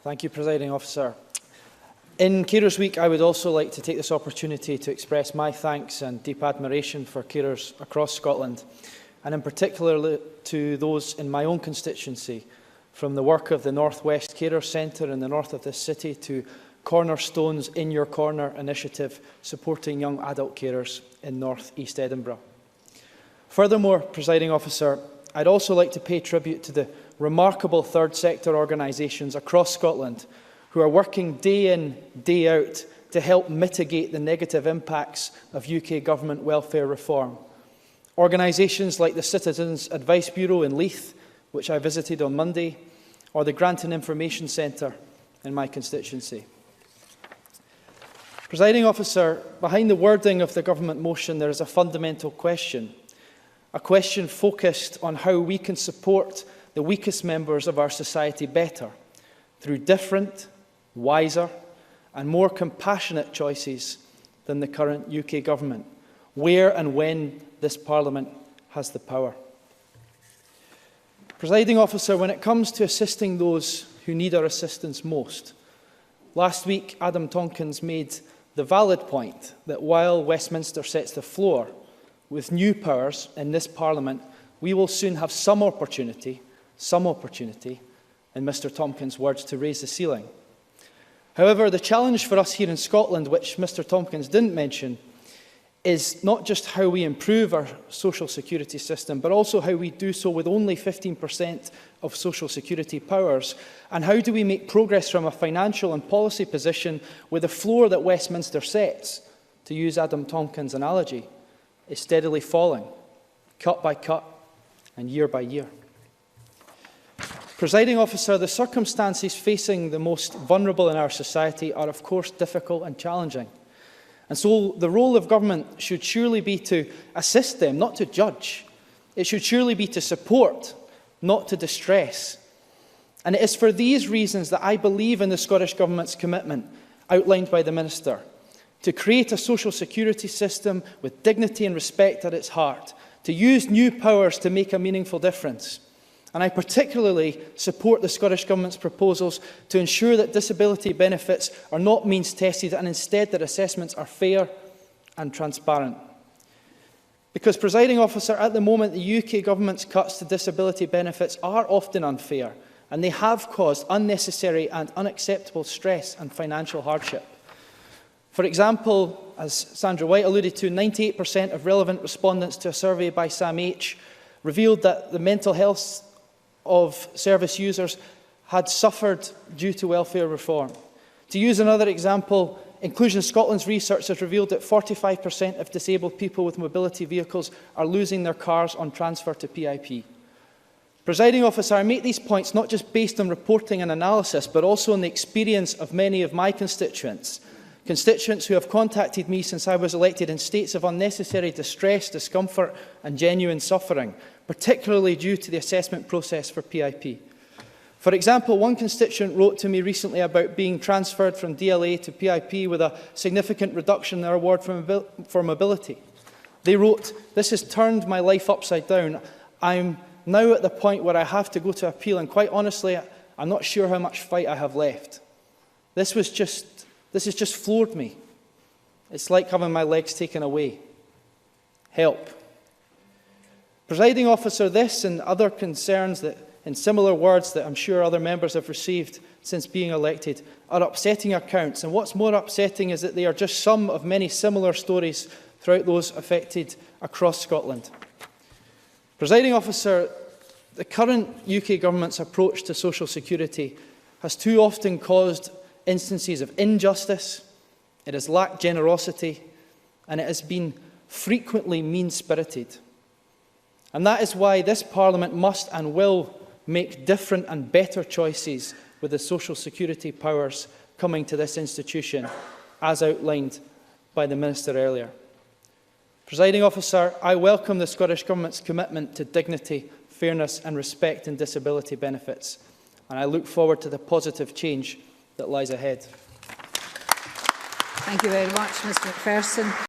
Thank you, Presiding Officer. In Carers Week, I would also like to take this opportunity to express my thanks and deep admiration for carers across Scotland, and in particular to those in my own constituency, from the work of the North West Carers Centre in the north of this city to Cornerstone's In Your Corner initiative supporting young adult carers in North East Edinburgh. Furthermore, Presiding Officer, I'd also like to pay tribute to the remarkable third sector organisations across Scotland who are working day in, day out to help mitigate the negative impacts of UK government welfare reform. Organisations like the Citizens Advice Bureau in Leith, which I visited on Monday, or the Grant and Information Centre in my constituency. Presiding Officer, behind the wording of the government motion there is a fundamental question. A question focused on how we can support the weakest members of our society better through different, wiser and more compassionate choices than the current UK government, where and when this Parliament has the power. Presiding Officer, when it comes to assisting those who need our assistance most, last week Adam Tompkins made the valid point that while Westminster sets the floor, with new powers in this Parliament, we will soon have some opportunity, in Mr Tompkins' words, to raise the ceiling. However, the challenge for us here in Scotland, which Mr Tompkins didn't mention, is not just how we improve our social security system, but also how we do so with only 15% of social security powers, and how do we make progress from a financial and policy position with the floor that Westminster sets, to use Adam Tompkins' analogy, is steadily falling, cut by cut and year by year. Presiding Officer, the circumstances facing the most vulnerable in our society are of course difficult and challenging. And so the role of government should surely be to assist them, not to judge. It should surely be to support, not to distress. And it is for these reasons that I believe in the Scottish Government's commitment, outlined by the Minister, to create a social security system with dignity and respect at its heart, to use new powers to make a meaningful difference. And I particularly support the Scottish Government's proposals to ensure that disability benefits are not means-tested and instead that assessments are fair and transparent. Because, Presiding Officer, at the moment the UK Government's cuts to disability benefits are often unfair and they have caused unnecessary and unacceptable stress and financial hardship. For example, as Sandra White alluded to, 98% of relevant respondents to a survey by Sam H revealed that the mental health of service users had suffered due to welfare reform. To use another example, Inclusion Scotland's research has revealed that 45% of disabled people with mobility vehicles are losing their cars on transfer to PIP. Presiding Officer, I make these points not just based on reporting and analysis, but also on the experience of many of my constituents who have contacted me since I was elected in states of unnecessary distress, discomfort and genuine suffering, particularly due to the assessment process for PIP. For example, one constituent wrote to me recently about being transferred from DLA to PIP with a significant reduction in their award for mobility. They wrote, "This has turned my life upside down. I'm now at the point where I have to go to appeal, and quite honestly, I'm not sure how much fight I have left. This has just floored me. It's like having my legs taken away. Help." Presiding Officer, this and other concerns that, in similar words that I'm sure other members have received since being elected, are upsetting accounts. And what's more upsetting is that they are just some of many similar stories throughout those affected across Scotland. Presiding Officer, the current UK Government's approach to social security has too often caused instances of injustice, it has lacked generosity, and it has been frequently mean-spirited. And that is why this Parliament must and will make different and better choices with the social security powers coming to this institution, as outlined by the Minister earlier. Presiding Officer, I welcome the Scottish Government's commitment to dignity, fairness and respect in disability benefits, and I look forward to the positive change that lies ahead. Thank you very much, Mr Macpherson.